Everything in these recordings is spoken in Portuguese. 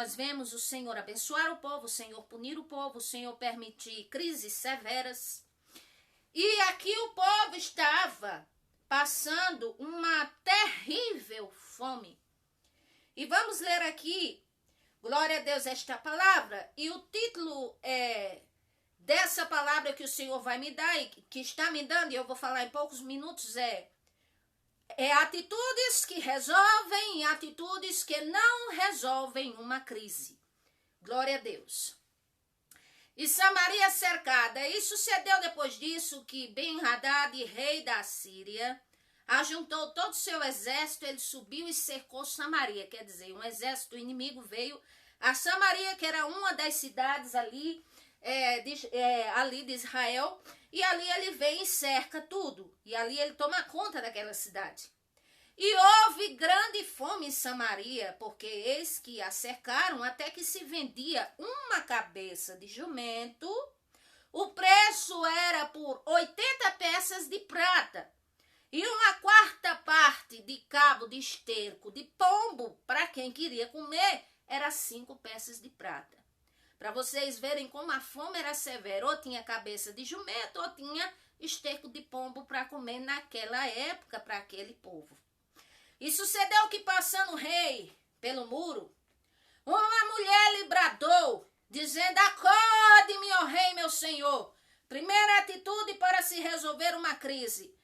Nós vemos o Senhor abençoar o povo, o Senhor punir o povo, o Senhor permitir crises severas. E aqui o povo estava passando uma terrível fome. E vamos ler aqui, glória a Deus, esta palavra. E o título dessa palavra que o Senhor vai me dar, e que está me dando, e eu vou falar em poucos minutos, é atitudes que resolvem e atitudes que não resolvem uma crise. Glória a Deus. E Samaria cercada. E sucedeu depois disso que Ben-Hadad, rei da Síria, ajuntou todo o seu exército, ele subiu e cercou Samaria. Quer dizer, um exército inimigo veio a Samaria, que era uma das cidades ali de Israel, e ali ele vem e cerca tudo, e ali ele toma conta daquela cidade. E houve grande fome em Samaria, porque eis que a cercaram até que se vendia uma cabeça de jumento, o preço era por 80 peças de prata, e uma quarta parte de cabo de esterco de pombo, para quem queria comer, era 5 peças de prata. Para vocês verem como a fome era severa, ou tinha cabeça de jumento, ou tinha esterco de pombo para comer naquela época para aquele povo. E sucedeu que, passando o rei pelo muro, uma mulher lhe bradou, dizendo: acorde-me, ó rei, meu senhor. Primeira atitude para se resolver uma crise.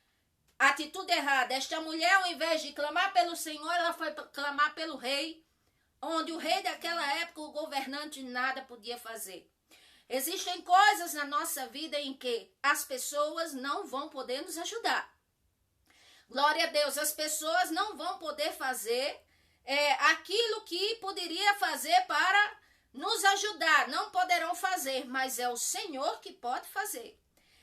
Atitude errada. Esta mulher, ao invés de clamar pelo Senhor, ela foi clamar pelo rei, onde o rei daquela época, o governante, nada podia fazer. Existem coisas na nossa vida em que as pessoas não vão poder nos ajudar. Glória a Deus, as pessoas não vão poder fazer aquilo que poderia fazer para nos ajudar. Não poderão fazer, mas é o Senhor que pode fazer.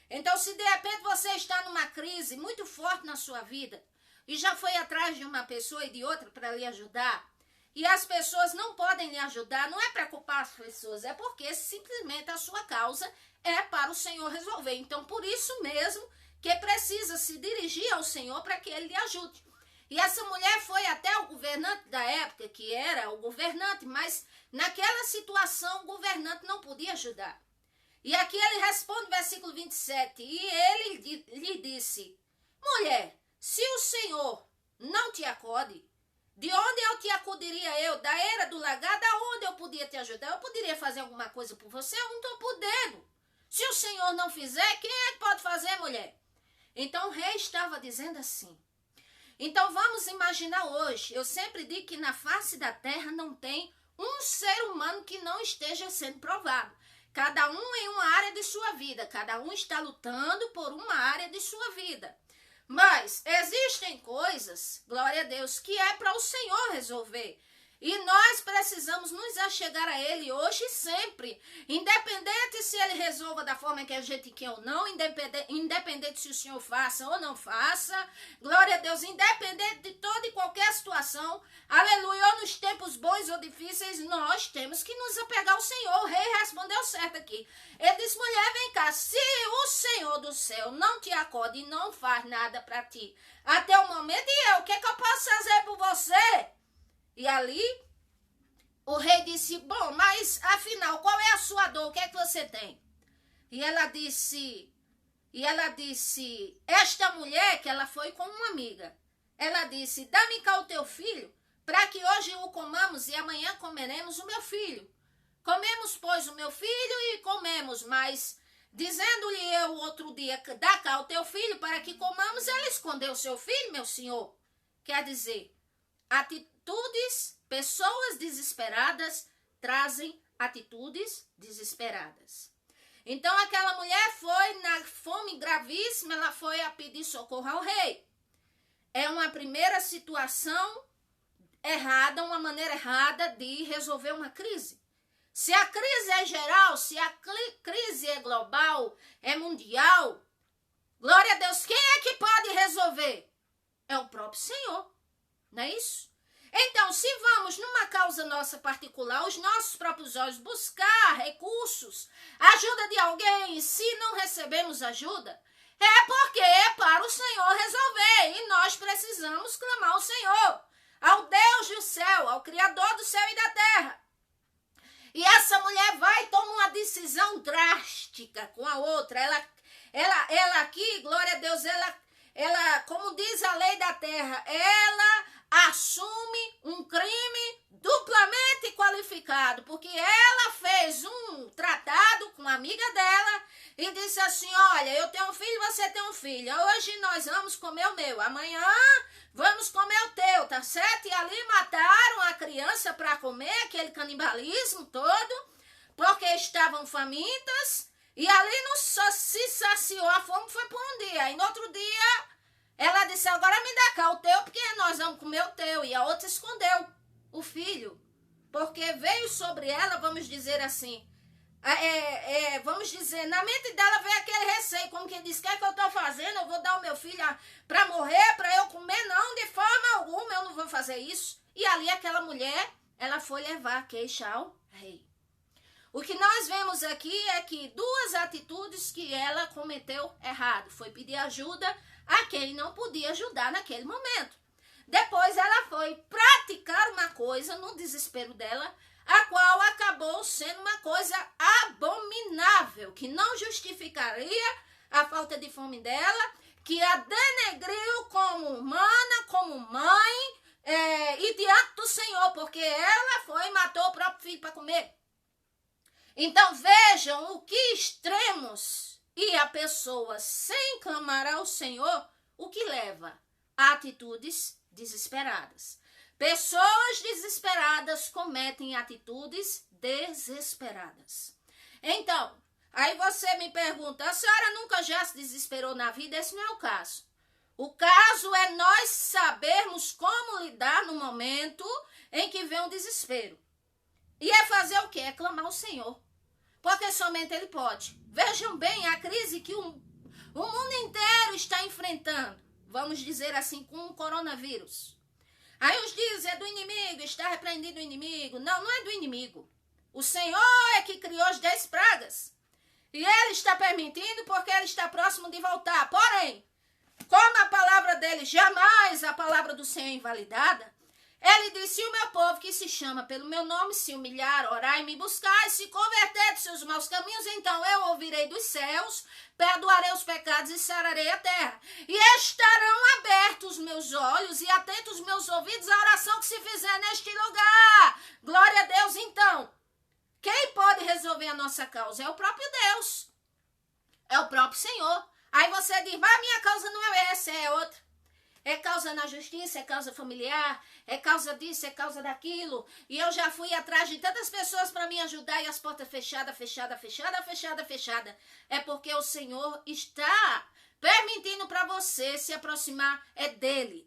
Então, se de repente você está numa crise muito forte na sua vida e já foi atrás de uma pessoa e de outra para lhe ajudar, e as pessoas não podem lhe ajudar, não é para culpar as pessoas, é porque simplesmente a sua causa é para o Senhor resolver. Então, por isso mesmo que precisa se dirigir ao Senhor para que Ele lhe ajude. E essa mulher foi até o governante da época, que era o governante, mas naquela situação o governante não podia ajudar. E aqui ele responde, versículo 27, e ele lhe disse: mulher, se o Senhor não te acode, de onde eu te acudiria eu? Da era do lagar, da onde eu podia te ajudar? Eu poderia fazer alguma coisa por você? Eu não estou podendo. Se o Senhor não fizer, quem é que pode fazer, mulher? Então o rei estava dizendo assim. Então vamos imaginar hoje, eu sempre digo que na face da terra não tem um ser humano que não esteja sendo provado. Cada um em uma área de sua vida, cada um está lutando por uma área de sua vida. Mas existem coisas, glória a Deus, que é para o Senhor resolver. E nós precisamos nos achegar a Ele hoje e sempre. Independente se Ele resolva da forma que a gente quer ou não, independente se o Senhor faça ou não faça. Glória a Deus, independente de toda e qualquer situação. Aleluia, ou nos tempos bons ou difíceis, nós temos que nos apegar ao Senhor. O rei respondeu certo aqui. Ele disse: mulher, vem cá, se o Senhor do céu não te acode e não faz nada para ti, até o momento, e eu, o que eu posso fazer por você? E ali, o rei disse: bom, mas afinal, qual é a sua dor? O que é que você tem? E ela disse, esta mulher, que ela foi com uma amiga, ela disse: dá-me cá o teu filho, para que hoje o comamos e amanhã comeremos o meu filho. Comemos, pois, o meu filho e comemos, mas dizendo-lhe eu outro dia: dá cá o teu filho para que comamos, ela escondeu o seu filho, meu senhor. Quer dizer, pessoas desesperadas trazem atitudes desesperadas. Então aquela mulher foi na fome gravíssima, ela foi a pedir socorro ao rei. É uma primeira situação errada, uma maneira errada de resolver uma crise. Se a crise é geral, se a crise é global, é mundial, glória a Deus, quem é que pode resolver? É o próprio Senhor, não é isso? Então, se vamos numa causa nossa particular, os nossos próprios olhos, buscar recursos, ajuda de alguém, se não recebemos ajuda, é porque é para o Senhor resolver. E nós precisamos clamar ao Senhor, ao Deus do céu, ao Criador do céu e da terra. decisão drástica com a outra. Ela aqui, glória a Deus, ela, como diz a lei da terra, ela assume um crime duplamente qualificado, porque ela fez um tratado com a amiga dela e disse assim: olha, eu tenho um filho, você tem um filho, hoje nós vamos comer o meu, amanhã vamos comer o teu, tá certo? E ali mataram a criança para comer, aquele canibalismo todo, porque estavam famintas, e ali não só se saciou a fome, foi por um dia, e no outro dia ela disse: agora me dá cá o teu, porque nós vamos comer o teu. E a outra escondeu o filho, porque veio sobre ela, vamos dizer assim, vamos dizer, na mente dela veio aquele receio, como quem diz: o que é que eu estou fazendo? Eu vou dar o meu filho para morrer, para eu comer? Não, de forma alguma, eu não vou fazer isso. E ali aquela mulher, ela foi levar a queixa ao rei. O que nós vemos aqui é que duas atitudes que ela cometeu errado. Foi pedir ajuda a quem não podia ajudar naquele momento. Depois ela foi praticar uma coisa no desespero dela, a qual acabou sendo uma coisa abominável, que não justificaria a falta de fome dela, que a denegriu como humana, como mãe, e diante do Senhor, porque ela foi e matou o próprio filho para comer. Então vejam o que extremos e a pessoa sem clamar ao Senhor, o que leva a atitudes desesperadas. Pessoas desesperadas cometem atitudes desesperadas. Então, aí você me pergunta: a senhora nunca já se desesperou na vida? Esse não é o caso. O caso é nós sabermos como lidar no momento em que vem um desespero. E é fazer o quê? É clamar ao Senhor. Porque somente Ele pode. Vejam bem a crise que o mundo inteiro está enfrentando. Vamos dizer assim, com o coronavírus. Aí uns dizem: é do inimigo, está repreendido o inimigo. Não, não é do inimigo. O Senhor é que criou as 10 pragas. E Ele está permitindo porque Ele está próximo de voltar. Porém, como a palavra dele, jamais a palavra do Senhor é invalidada, Ele disse: se o meu povo que se chama pelo meu nome se humilhar, orar e me buscar, e se converter dos seus maus caminhos, então eu ouvirei dos céus, perdoarei os pecados e sararei a terra. E estarão abertos os meus olhos e atentos os meus ouvidos à oração que se fizer neste lugar. Glória a Deus. Então, quem pode resolver a nossa causa? É o próprio Deus. É o próprio Senhor. Aí você diz: mas a minha causa não é essa, é outra. É causa na justiça, é causa familiar, é causa disso, é causa daquilo. E eu já fui atrás de tantas pessoas para me ajudar e as portas fechadas. É porque o Senhor está permitindo para você se aproximar. É dele,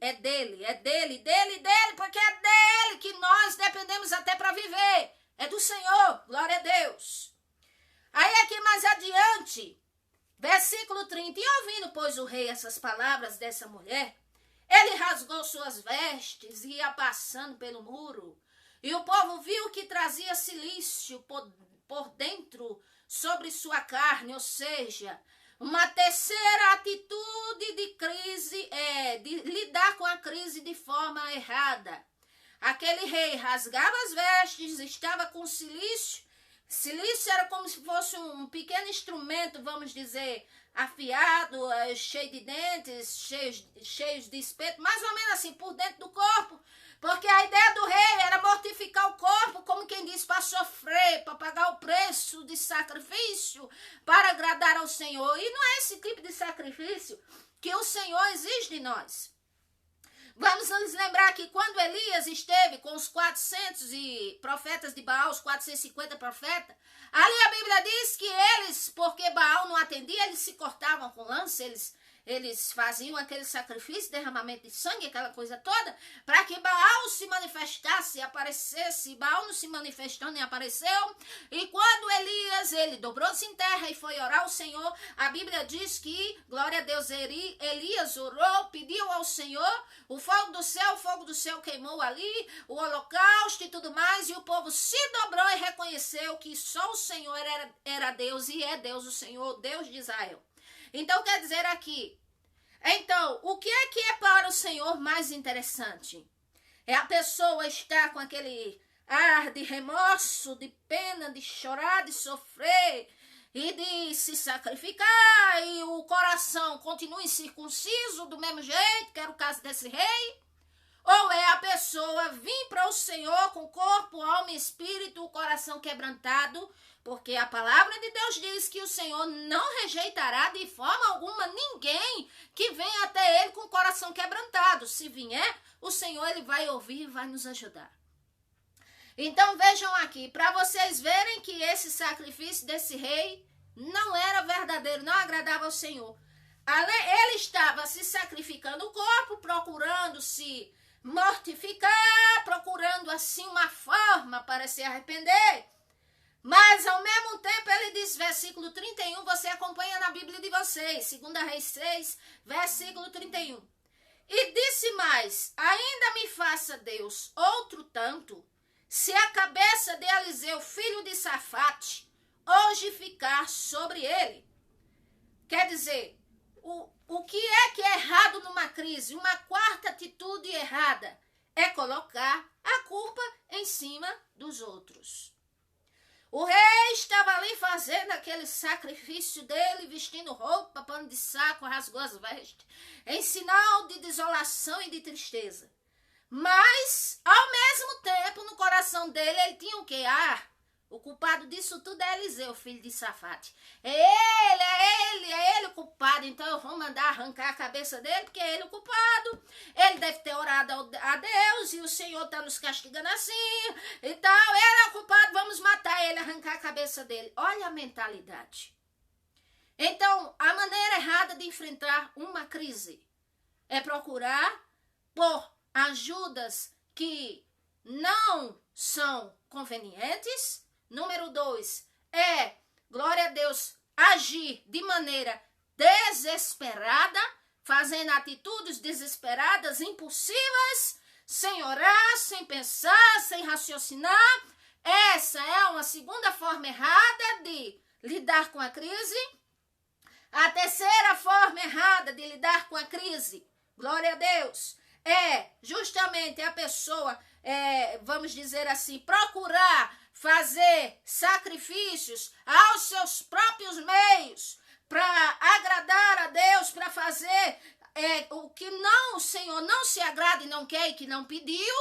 porque é dele que nós dependemos até para viver. É do Senhor, glória a Deus. Aí aqui mais adiante, versículo 30. E ouvindo, pois, o rei essas palavras dessa mulher, ele rasgou suas vestes e ia passando pelo muro. E o povo viu que trazia cilício por dentro sobre sua carne, ou seja, uma terceira atitude de crise de lidar com a crise de forma errada. Aquele rei rasgava as vestes, estava com cilício. Cilício era como se fosse um pequeno instrumento, vamos dizer, afiado, cheio de dentes, cheios de espeto, mais ou menos assim, por dentro do corpo. Porque a ideia do rei era mortificar o corpo, como quem diz, para sofrer, para pagar o preço de sacrifício, para agradar ao Senhor. E não é esse tipo de sacrifício que o Senhor exige de nós. Vamos nos lembrar que quando Elias esteve com os 400 profetas de Baal, os 450 profetas, ali a Bíblia diz que eles, porque Baal não atendia, eles se cortavam com lança, eles faziam aquele sacrifício, derramamento de sangue, aquela coisa toda, para que Baal se manifestasse e aparecesse. Baal não se manifestou nem apareceu. E quando Elias, ele dobrou-se em terra e foi orar ao Senhor, a Bíblia diz que, glória a Deus, Elias orou, pediu ao Senhor, o fogo do céu queimou ali, o holocausto e tudo mais, e o povo se dobrou e reconheceu que só o Senhor era Deus, e é Deus o Senhor, Deus de Israel. Então, quer dizer aqui, então, o que é para o Senhor mais interessante? É a pessoa estar com de remorso, de pena, de chorar, de sofrer e de se sacrificar, e o coração continua incircunciso do mesmo jeito, que era o caso desse rei? Ou é a pessoa vir para o Senhor com corpo, alma e espírito, o coração quebrantado, porque a palavra de Deus diz que o Senhor não rejeitará de forma alguma ninguém que venha até ele com o coração quebrantado. Se vier, o Senhor ele vai ouvir e vai nos ajudar. Então vejam aqui, para vocês verem que esse sacrifício desse rei não era verdadeiro, não agradava ao Senhor. Ele estava se sacrificando o corpo, procurando se mortificar, procurando assim uma forma para se arrepender. Mas ao mesmo tempo ele diz, versículo 31, você acompanha na Bíblia de vocês, 2 Reis 6, versículo 31. E disse mais, ainda me faça Deus outro tanto, se a cabeça de Eliseu, filho de Safate, hoje ficar sobre ele. Quer dizer, o que é errado numa crise? Uma quarta atitude errada é colocar a culpa em cima dos outros. O rei estava ali fazendo aquele sacrifício dele, vestindo roupa, pano de saco, rasgou as vestes, em sinal de desolação e de tristeza. Mas, ao mesmo tempo, no coração dele, ele tinha o quê? O culpado disso tudo é Eliseu, filho de Safate. É ele o culpado. Então eu vou mandar arrancar a cabeça dele, porque é ele o culpado. Ele deve ter orado a Deus e o Senhor está nos castigando assim e tal. Ele é o culpado, vamos matar ele, arrancar a cabeça dele. Olha a mentalidade. Então, a maneira errada de enfrentar uma crise é procurar por ajudas que não são convenientes. Número 2 é, glória a Deus, agir de maneira desesperada, fazendo atitudes desesperadas, impulsivas, sem orar, sem pensar, sem raciocinar. Essa é uma segunda forma errada de lidar com a crise. A terceira forma errada de lidar com a crise, glória a Deus, é justamente a pessoa, vamos dizer assim, procurar fazer sacrifícios aos seus próprios meios para agradar a Deus, para fazer o que o Senhor não se agrada e não quer e que não pediu.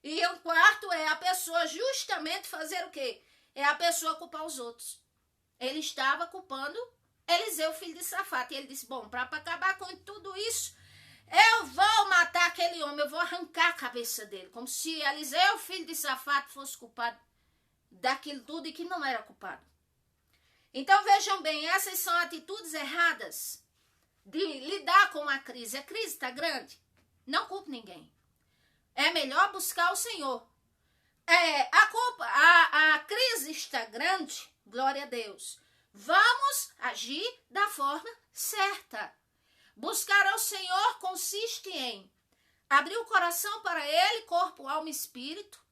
E o quarto é a pessoa justamente fazer o quê? É a pessoa culpar os outros. Ele estava culpando Eliseu, filho de Safate. E ele disse, bom, para acabar com tudo isso, eu vou matar aquele homem, eu vou arrancar a cabeça dele. Como se Eliseu, filho de Safate, fosse culpado daquilo tudo e que não era culpado. Então vejam bem, essas são atitudes erradas de lidar com a crise. A crise está grande, não culpe ninguém. É melhor buscar o Senhor. A crise está grande, glória a Deus. Vamos agir da forma certa. Buscar ao Senhor consiste em abrir o coração para Ele, corpo, alma e espírito,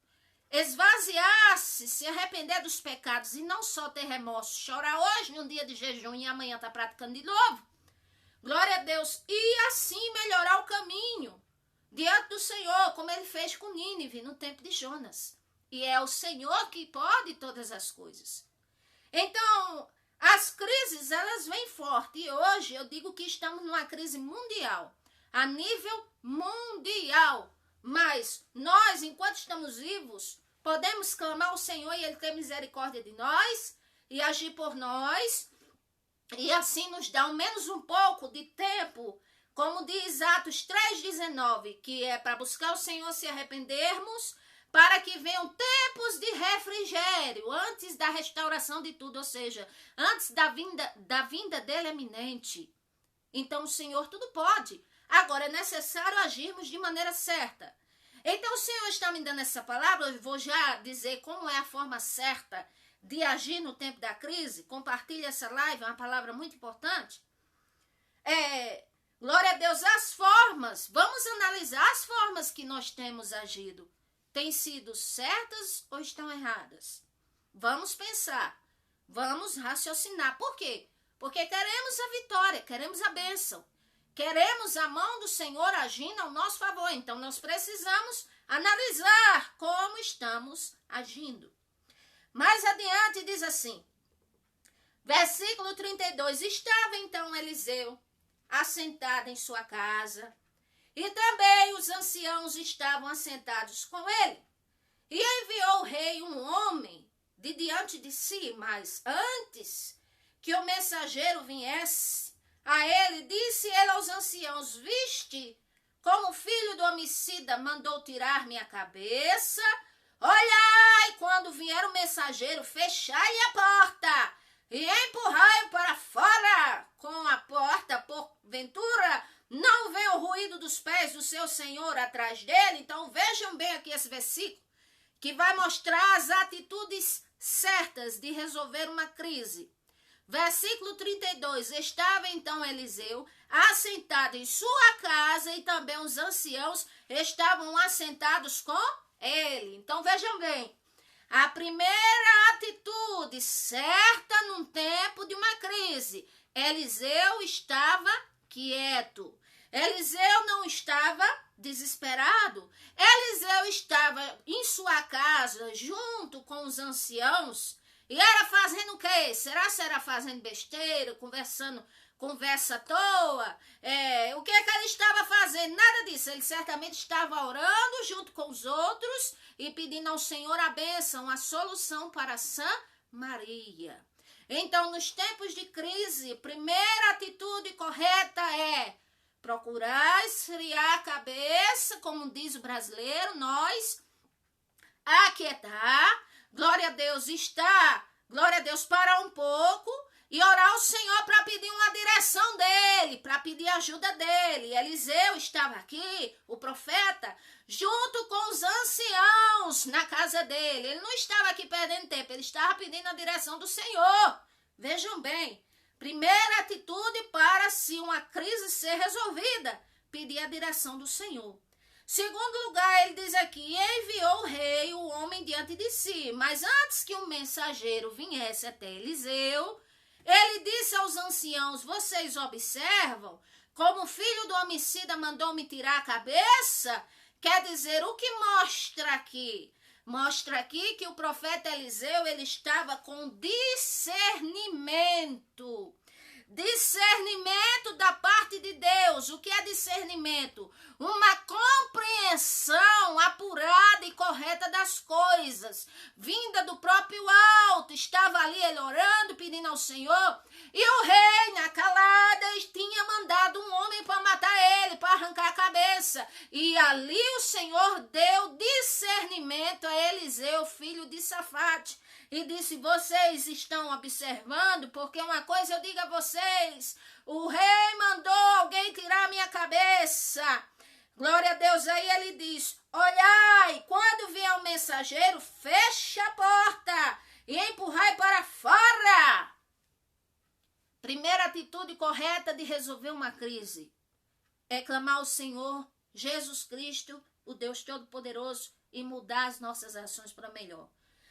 esvaziar-se, se arrepender dos pecados e não só ter remorso, chorar hoje num dia de jejum e amanhã tá praticando de novo. Glória a Deus. E assim melhorar o caminho diante do Senhor, como ele fez com Nínive no tempo de Jonas. E é o Senhor que pode todas as coisas. Então, as crises, elas vêm forte. E hoje eu digo que estamos numa crise mundial, a nível mundial. Mas nós, enquanto estamos vivos, podemos clamar ao Senhor e Ele ter misericórdia de nós e agir por nós. E assim nos dá ao menos um pouco de tempo, como diz Atos 3,19, que é para buscar o Senhor, se arrependermos, para que venham tempos de refrigério, antes da restauração de tudo, ou seja, antes da vinda dele eminente. Então o Senhor tudo pode. Agora é necessário agirmos de maneira certa. Então o Senhor está me dando essa palavra, eu vou já dizer como é a forma certa de agir no tempo da crise. Compartilhe essa live, é uma palavra muito importante. Glória a Deus, as formas, vamos analisar as formas que nós temos agido. Têm sido certas ou estão erradas? Vamos pensar, vamos raciocinar. Por quê? Porque queremos a vitória, queremos a bênção. Queremos a mão do Senhor agindo ao nosso favor. Então, nós precisamos analisar como estamos agindo. Mais adiante diz assim, versículo 32, estava então Eliseu assentado em sua casa, e também os anciãos estavam assentados com ele. E enviou o rei um homem de diante de si, mas antes que o mensageiro viesse a ele, disse ele aos anciãos, viste como o filho do homicida mandou tirar minha cabeça? Olhai, quando vier o mensageiro, fechai a porta e empurrai-o para fora com a porta, porventura não vê o ruído dos pés do seu senhor atrás dele. Então vejam bem aqui esse versículo, que vai mostrar as atitudes certas de resolver uma crise. Versículo 32, estava então Eliseu assentado em sua casa e também os anciãos estavam assentados com ele. Então vejam bem, a primeira atitude certa num tempo de uma crise, Eliseu estava quieto. Eliseu não estava desesperado. Eliseu estava em sua casa junto com os anciãos e era fazendo o quê? Será fazendo besteira, conversa à toa? O que é que ele estava fazendo? Nada disso. Ele certamente estava orando junto com os outros e pedindo ao Senhor a bênção, a solução para Samaria. Então, nos tempos de crise, a primeira atitude correta é procurar esfriar a cabeça, como diz o brasileiro, nós, aquietar, glória a Deus, parar um pouco e orar ao Senhor para pedir uma direção dele, para pedir ajuda dele. Eliseu estava aqui, o profeta, junto com os anciãos na casa dele. Ele não estava aqui perdendo tempo, ele estava pedindo a direção do Senhor. Vejam bem, primeira atitude para se uma crise ser resolvida, pedir a direção do Senhor. Segundo lugar, ele diz aqui, enviou o rei o homem diante de si, mas antes que o mensageiro viesse até Eliseu, ele disse aos anciãos, vocês observam como o filho do homicida mandou me tirar a cabeça? Quer dizer, o que mostra aqui? Mostra aqui que o profeta Eliseu, ele estava com discernimento. Discernimento da parte de Deus. O que é discernimento? Uma compreensão apurada e correta das coisas, vinda do próprio alto. Estava ali ele orando, pedindo ao Senhor, e o rei, na calada, tinha mandado um homem para matar ele, para arrancar a cabeça. E ali o Senhor deu discernimento a Eliseu, filho de Safate, e disse, vocês estão observando, porque uma coisa eu digo a vocês, o rei mandou alguém tirar minha cabeça. Glória a Deus, aí ele diz, olhai, quando vier o mensageiro, fecha a porta e empurrai para fora. Primeira atitude correta de resolver uma crise é clamar ao Senhor, Jesus Cristo, o Deus Todo-Poderoso, e mudar as nossas ações para melhor.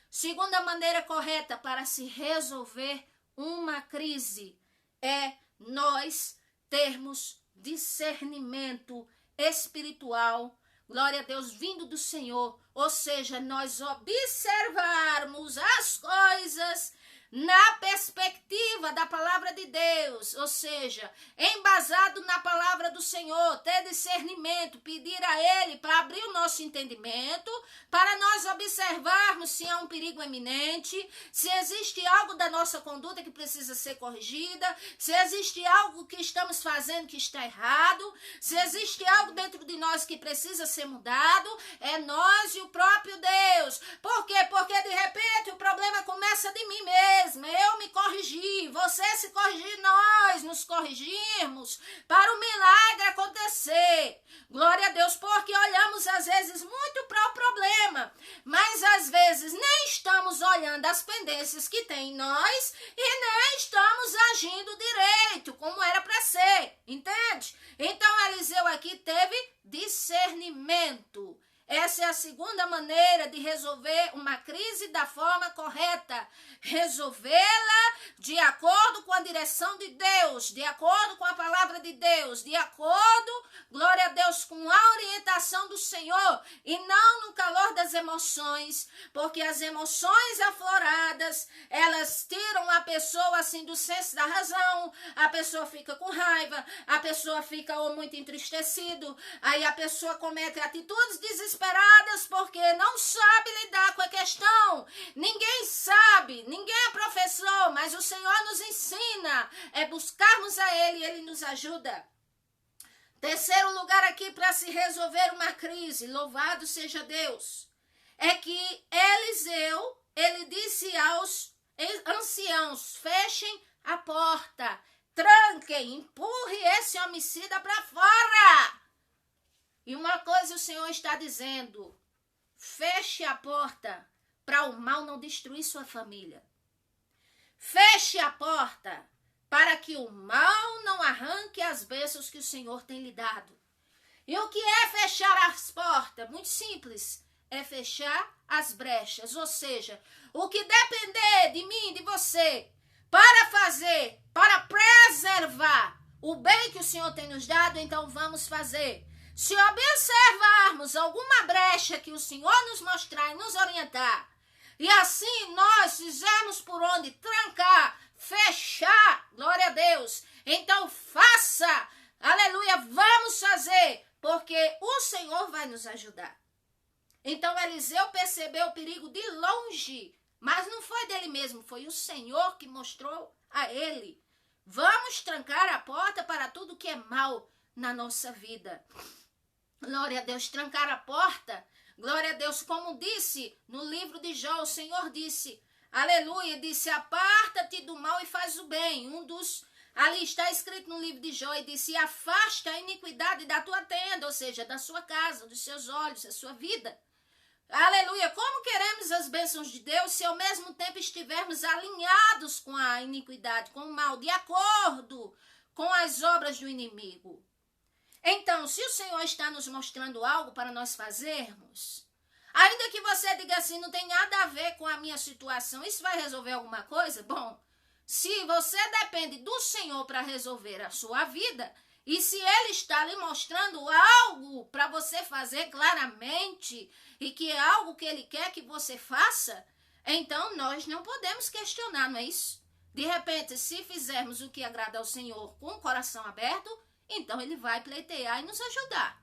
Segunda maneira correta para se resolver uma crise é nós termos discernimento espiritual, glória a Deus, vindo do Senhor, ou seja, nós observarmos as coisas na perspectiva da palavra de Deus, ou seja, embasado na palavra do Senhor, ter discernimento, pedir a Ele para abrir o nosso entendimento, para nós observarmos se há um perigo iminente, se existe algo da nossa conduta que precisa ser corrigida, se existe algo que estamos fazendo que está errado, se existe algo dentro de nós que precisa ser mudado, é nós e o próprio Deus. Por quê? Porque de repente o problema começa de mim mesmo. Eu me corrigi, você se corrigir, nós nos corrigirmos para o milagre acontecer. Glória a Deus, porque olhamos às vezes muito para o problema, mas às vezes nem estamos olhando as pendências que tem em nós e nem estamos agindo direito, como era para ser, entende? Então Eliseu aqui teve discernimento Essa é a segunda maneira de resolver uma crise da forma correta. Resolvê-la de acordo com a direção de Deus, de acordo com a palavra de Deus, de acordo, glória a Deus, com a orientação do Senhor e não no calor das emoções, porque as emoções afloradas, elas tiram a pessoa assim do senso da razão, a pessoa fica com raiva, a pessoa fica ou muito entristecido, aí a pessoa comete atitudes desesperadas porque não sabe lidar com a questão. Ninguém sabe, ninguém é professor, mas o Senhor nos ensina, é buscarmos a Ele e Ele nos ajuda. Terceiro lugar aqui para se resolver uma crise, louvado seja Deus, é que Eliseu, ele disse aos anciãos, fechem a porta, tranquem, empurre esse homicida para fora. E uma coisa o Senhor está dizendo, feche a porta para o mal não destruir sua família. Feche a porta para que o mal não arranque as bênçãos que o Senhor tem lhe dado. E o que é fechar as portas? Muito simples, é fechar as brechas. Ou seja, o que depender de mim, de você, para fazer, para preservar o bem que o Senhor tem nos dado, então vamos fazer. Se observarmos alguma brecha que o Senhor nos mostrar e nos orientar, e assim nós fizermos por onde trancar, fechar, glória a Deus, então faça, aleluia, vamos fazer, porque o Senhor vai nos ajudar. Então Eliseu percebeu o perigo de longe, mas não foi dele mesmo, foi o Senhor que mostrou a ele. Vamos trancar a porta para tudo que é mal na nossa vida. Glória a Deus, trancar a porta, glória a Deus, como disse no livro de Jó, o Senhor disse, aleluia, disse, aparta-te do mal e faz o bem. Ali está escrito no livro de Jó, e disse, afasta a iniquidade da tua tenda, ou seja, da sua casa, dos seus olhos, da sua vida. Aleluia, como queremos as bênçãos de Deus se ao mesmo tempo estivermos alinhados com a iniquidade, com o mal, de acordo com as obras do inimigo? Então, se o Senhor está nos mostrando algo para nós fazermos, ainda que você diga assim, não tem nada a ver com a minha situação, isso vai resolver alguma coisa? Bom, se você depende do Senhor para resolver a sua vida, e se Ele está lhe mostrando algo para você fazer claramente, e que é algo que Ele quer que você faça, então nós não podemos questionar, não é isso? De repente, se fizermos o que agrada ao Senhor com o coração aberto, então Ele vai pleitear e nos ajudar.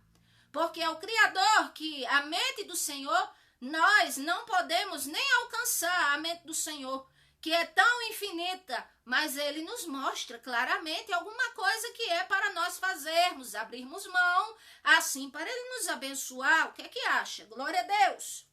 Porque é o Criador que a mente do Senhor, nós não podemos nem alcançar a mente do Senhor, que é tão infinita, mas Ele nos mostra claramente alguma coisa que é para nós fazermos, abrirmos mão, assim para Ele nos abençoar. O que é que acha? Glória a Deus.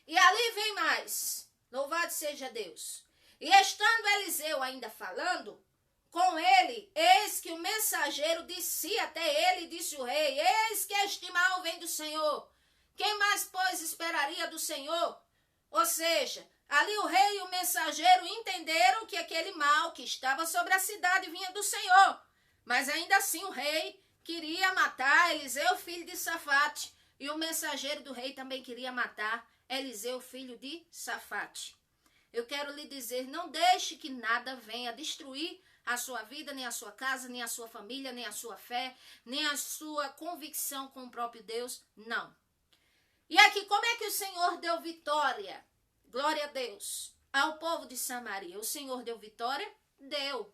E ali vem mais, louvado seja Deus. E estando Eliseu ainda falando com ele, eis que o mensageiro disse até ele, disse o rei, eis que este mal vem do Senhor. Quem mais, pois, esperaria do Senhor? Ou seja, ali o rei e o mensageiro entenderam que aquele mal que estava sobre a cidade vinha do Senhor. Mas ainda assim o rei queria matar Eliseu, filho de Safate. E o mensageiro do rei também queria matar Eliseu, filho de Safate. Eu quero lhe dizer, não deixe que nada venha destruir a sua vida, nem a sua casa, nem a sua família, nem a sua fé, nem a sua convicção com o próprio Deus, não. E aqui, como é que o Senhor deu vitória? Glória a Deus. Ao povo de Samaria. O Senhor deu vitória? Deu.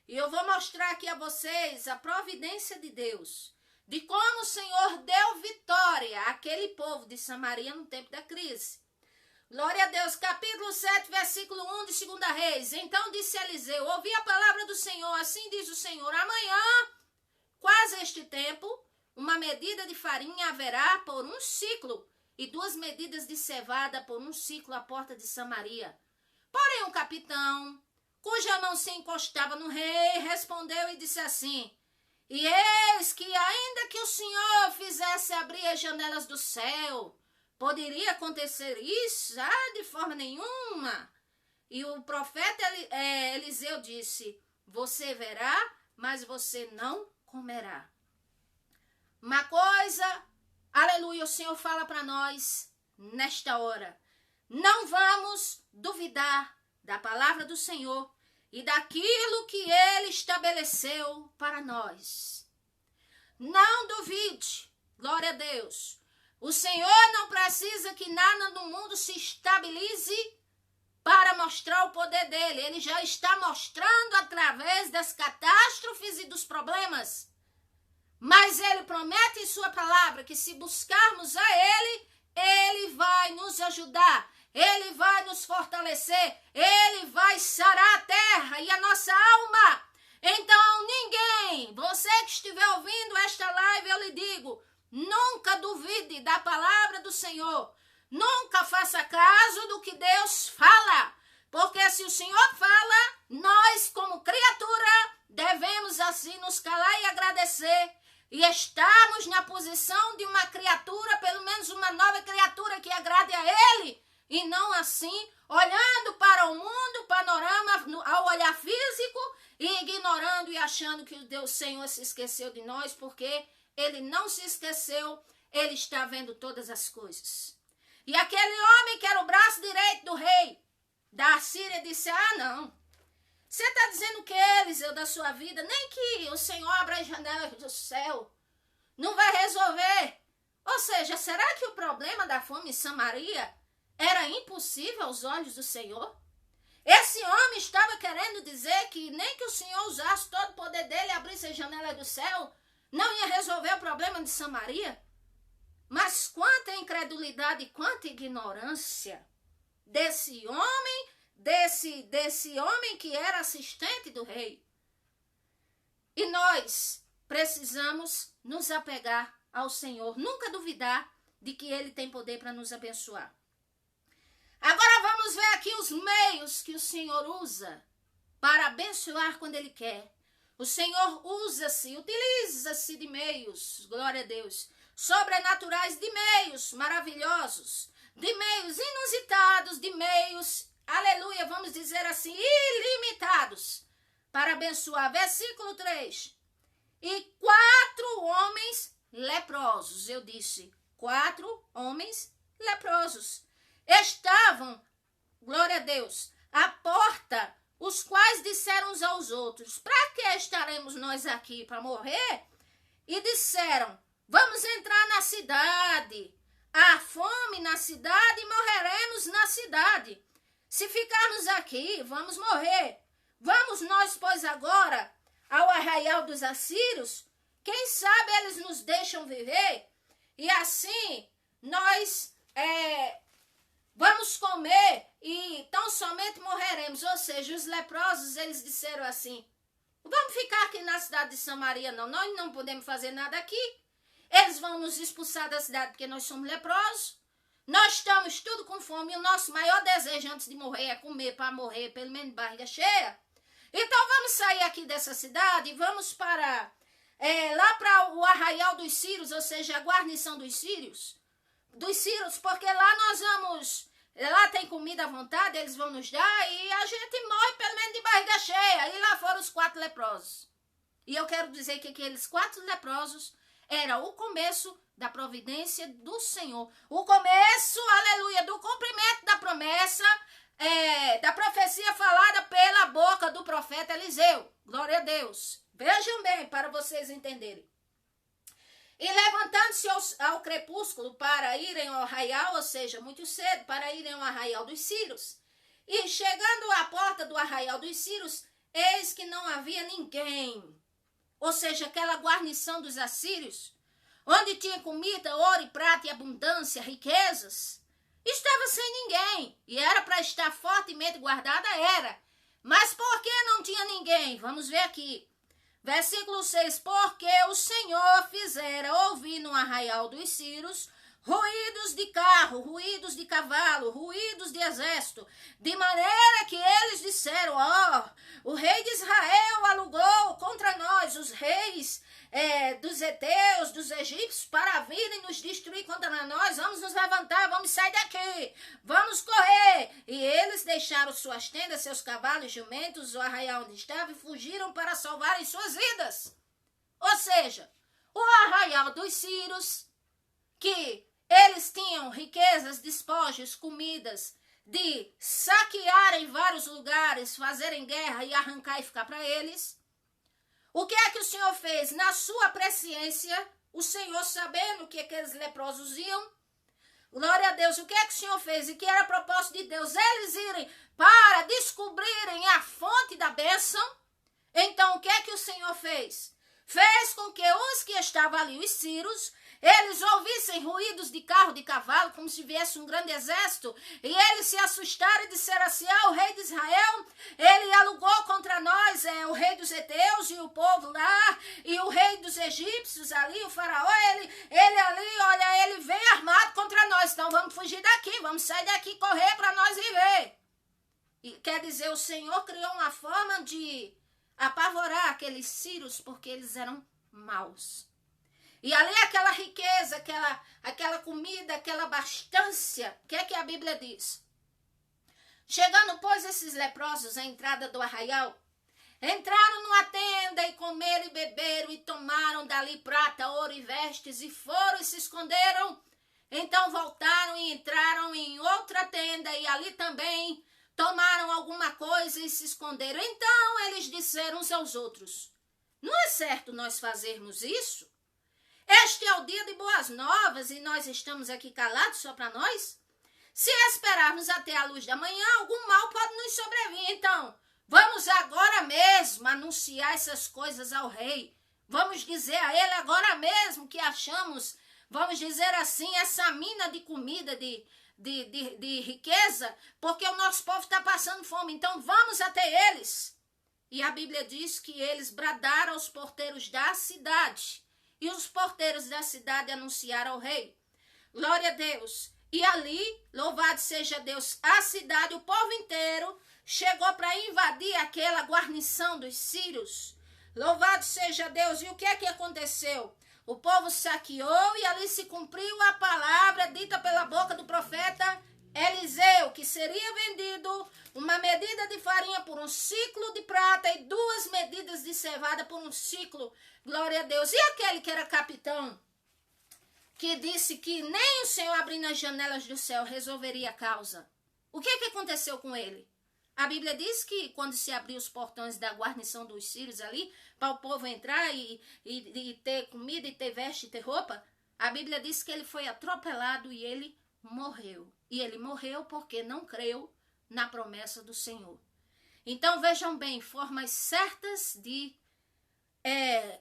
E eu vou mostrar aqui a vocês a providência de Deus. De como o Senhor deu vitória àquele povo de Samaria no tempo da crise. Glória a Deus, capítulo 7, versículo 1 de 2 Reis. Então disse Eliseu, ouvi a palavra do Senhor, assim diz o Senhor, amanhã, quase este tempo, uma medida de farinha haverá por um ciclo, e 2 medidas de cevada por um ciclo à porta de Samaria. Porém um capitão, cuja mão se encostava no rei, respondeu e disse assim, e eis que ainda que o Senhor fizesse abrir as janelas do céu, poderia acontecer isso? De forma nenhuma. E o profeta Eliseu disse, você verá, mas você não comerá. Uma coisa aleluia, o Senhor fala para nós nesta hora. Não vamos duvidar da palavra do Senhor e daquilo que Ele estabeleceu para nós. Não duvide, glória a Deus. O Senhor não precisa que nada no mundo se estabilize para mostrar o poder dele. Ele já está mostrando através das catástrofes e dos problemas. Mas ele promete em sua palavra que se buscarmos a ele, ele vai nos ajudar, ele vai nos fortalecer, ele vai sarar a terra e a nossa alma. Então ninguém, você que estiver ouvindo esta live, eu lhe digo, nunca duvide da palavra do Senhor. Nunca faça caso do que Deus fala. Porque se o Senhor fala, nós como criatura devemos assim nos calar e agradecer. E estarmos na posição de uma criatura, pelo menos uma nova criatura que agrade a Ele. E não assim, olhando para o mundo, panorama, ao olhar físico, e ignorando e achando que o Senhor se esqueceu de nós, porque Ele não se esqueceu, Ele está vendo todas as coisas. E aquele homem que era o braço direito do rei da Assíria disse, não, você está dizendo que Eliseu da sua vida, nem que o Senhor abra as janelas do céu, não vai resolver. Ou seja, será que o problema da fome em Samaria era impossível aos olhos do Senhor? Esse homem estava querendo dizer que nem que o Senhor usasse todo o poder dele e abrisse as janelas do céu, não ia resolver o problema de Samaria? Mas quanta incredulidade e quanta ignorância desse homem, desse homem que era assistente do rei. E nós precisamos nos apegar ao Senhor, nunca duvidar de que Ele tem poder para nos abençoar. Agora vamos ver aqui os meios que o Senhor usa para abençoar quando Ele quer. O Senhor utiliza-se de meios, glória a Deus, sobrenaturais, de meios maravilhosos, de meios inusitados, de meios, aleluia, vamos dizer assim, ilimitados, para abençoar. Versículo 3. E 4 homens leprosos, eu disse, 4 homens leprosos, estavam, glória a Deus, à porta, os quais disseram uns aos outros, para que estaremos nós aqui, para morrer? E disseram, vamos entrar na cidade, há fome na cidade e morreremos na cidade. Se ficarmos aqui, vamos morrer. Vamos nós, pois, agora ao arraial dos assírios, quem sabe eles nos deixam viver, e assim nós vamos comer e tão somente morreremos. Ou seja, os leprosos, eles disseram assim, vamos ficar aqui na cidade de Samaria, não, nós não podemos fazer nada aqui. Eles vão nos expulsar da cidade porque nós somos leprosos. Nós estamos tudo com fome e o nosso maior desejo antes de morrer é comer para morrer, pelo menos de barriga cheia. Então vamos sair aqui dessa cidade e vamos para lá para o arraial dos sírios, ou seja, a guarnição dos sírios, porque lá nós vamos, lá tem comida à vontade, eles vão nos dar e a gente morre pelo menos de barriga cheia. E lá foram os 4 leprosos. E eu quero dizer que aqueles 4 leprosos era o começo da providência do Senhor. O começo, aleluia, do cumprimento da promessa, da profecia falada pela boca do profeta Eliseu. Glória a Deus. Vejam bem, para vocês entenderem. E levantando-se ao crepúsculo para irem ao arraial, ou seja, muito cedo, para irem ao arraial dos sírios. E chegando à porta do arraial dos sírios, eis que não havia ninguém. Ou seja, aquela guarnição dos assírios, onde tinha comida, ouro e prata e abundância, riquezas, estava sem ninguém. E era para estar fortemente guardada, era. Mas por que não tinha ninguém? Vamos ver aqui. Versículo 6. Porque o Senhor fizera ouvir no arraial dos sírios ruídos de carro, ruídos de cavalo, ruídos de exército, de maneira que eles disseram, o rei de Israel alugou contra nós os reis dos heteus, dos egípcios, para virem nos destruir contra nós. Vamos nos levantar, vamos sair daqui, vamos correr. E eles deixaram suas tendas, seus cavalos, jumentos, o arraial onde estava, e fugiram para salvarem suas vidas. Ou seja, o arraial dos sírios que eles tinham riquezas, despojos, comidas, de saquearem vários lugares, fazerem guerra e arrancar e ficar para eles. O que é que o Senhor fez? Na sua presciência, o Senhor sabendo que aqueles leprosos iam, glória a Deus, o que é que o Senhor fez? E que era propósito de Deus, eles irem para descobrirem a fonte da bênção. Então, o que é que o Senhor fez? Fez com que os que estavam ali, os sírios, eles ouvissem ruídos de carro, de cavalo, como se viesse um grande exército, e eles se assustaram e disseram assim, o rei de Israel, ele alugou contra nós, o rei dos heteus e o povo lá, e o rei dos egípcios ali, o faraó, ele ali, olha, ele vem armado contra nós, então vamos fugir daqui, vamos sair daqui, correr para nós viver. E quer dizer, o Senhor criou uma forma de apavorar aqueles sírios, porque eles eram maus. E ali aquela riqueza, aquela comida, aquela abastância, o que é que a Bíblia diz? Chegando, pois, esses leprosos à entrada do arraial, entraram numa tenda e comeram e beberam e tomaram dali prata, ouro e vestes e foram e se esconderam. Então voltaram e entraram em outra tenda e ali também tomaram alguma coisa e se esconderam. Então eles disseram uns aos outros, não é certo nós fazermos isso? Este é o dia de boas novas e nós estamos aqui calados só para nós? Se esperarmos até a luz da manhã, algum mal pode nos sobrevir. Então, vamos agora mesmo anunciar essas coisas ao rei. Vamos dizer a ele agora mesmo que achamos, vamos dizer assim, essa mina de comida, de riqueza, porque o nosso povo está passando fome. Então, vamos até eles. E a Bíblia diz que eles bradaram aos porteiros da cidade. E os porteiros da cidade anunciaram ao rei. Glória a Deus. E ali, louvado seja Deus, a cidade, o povo inteiro, chegou para invadir aquela guarnição dos sírios. Louvado seja Deus. E o que é que aconteceu? O povo saqueou e ali se cumpriu a palavra dita pela boca do profeta Eliseu, que seria vendido uma medida de farinha por um ciclo de prata e 2 medidas de cevada por um ciclo. Glória a Deus. E aquele que era capitão, que disse que nem o Senhor abrindo as janelas do céu resolveria a causa. O que aconteceu com ele? A Bíblia diz que quando se abriu os portões da guarnição dos sírios ali, para o povo entrar e ter comida, e ter veste, e ter roupa, a Bíblia diz que ele foi atropelado e ele morreu. E ele morreu porque não creu na promessa do Senhor. Então vejam bem, formas certas de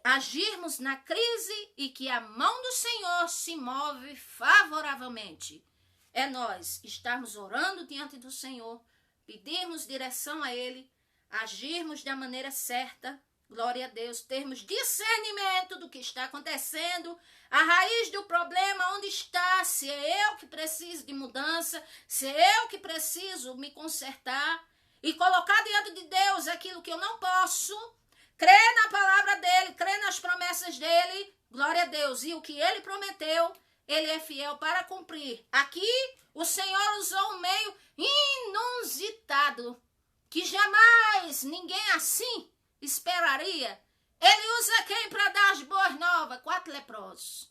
agirmos na crise e que a mão do Senhor se move favoravelmente. É nós estarmos orando diante do Senhor, pedirmos direção a Ele, agirmos da maneira certa, glória a Deus, termos discernimento do que está acontecendo, a raiz do problema, onde está, se é eu que preciso de mudança, se é eu que preciso me consertar e colocar diante de Deus aquilo que eu não posso, crer na palavra dEle, crer nas promessas dEle, glória a Deus, e o que Ele prometeu, Ele é fiel para cumprir. Aqui, o Senhor usou um meio inusitado, que jamais ninguém assim esperaria. Ele usa quem para dar as boas novas? 4 leprosos.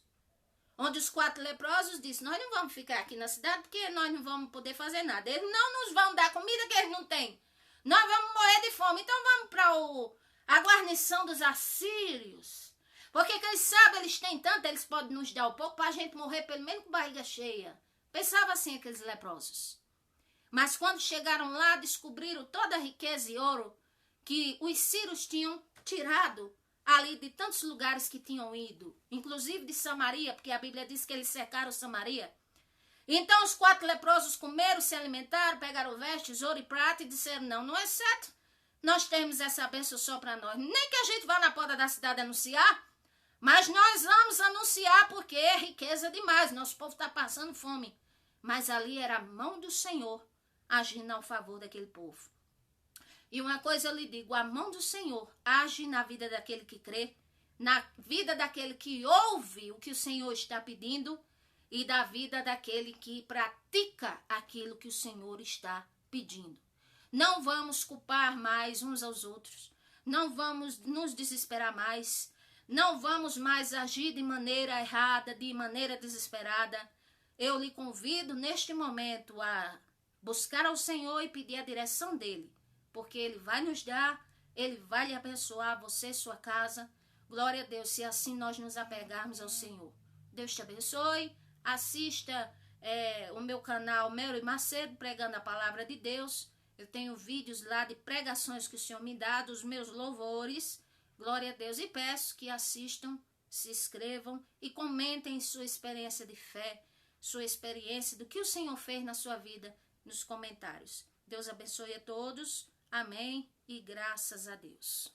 Onde os 4 leprosos disseram, nós não vamos ficar aqui na cidade porque nós não vamos poder fazer nada. Eles não nos vão dar comida que eles não têm. Nós vamos morrer de fome. Então vamos para a guarnição dos assírios. Porque quem sabe eles têm tanto, eles podem nos dar um pouco para a gente morrer pelo menos com barriga cheia. Pensava assim aqueles leprosos. Mas quando chegaram lá, descobriram toda a riqueza e ouro que os sírios tinham tirado ali de tantos lugares que tinham ido, inclusive de Samaria, porque a Bíblia diz que eles cercaram Samaria. Então os 4 leprosos comeram, se alimentaram, pegaram vestes, ouro e prata e disseram, não é certo, nós temos essa bênção só para nós, nem que a gente vá na porta da cidade anunciar, mas nós vamos anunciar porque é riqueza demais, nosso povo está passando fome. Mas ali era a mão do Senhor agindo ao favor daquele povo. E uma coisa eu lhe digo, a mão do Senhor age na vida daquele que crê, na vida daquele que ouve o que o Senhor está pedindo e da vida daquele que pratica aquilo que o Senhor está pedindo. Não vamos culpar mais uns aos outros, não vamos nos desesperar mais, Não vamos mais agir de maneira errada, de maneira desesperada. Eu lhe convido neste momento a buscar ao Senhor e pedir a direção dele, porque ele vai nos dar, ele vai lhe abençoar, você e sua casa. Glória a Deus, se assim nós nos apegarmos ao Senhor. Deus te abençoe. Assista o meu canal Mary Macedo, pregando a palavra de Deus. Eu tenho vídeos lá de pregações que o Senhor me dá, dos meus louvores. Glória a Deus. E peço que assistam, se inscrevam e comentem sua experiência de fé, sua experiência do que o Senhor fez na sua vida nos comentários. Deus abençoe a todos. Amém e graças a Deus.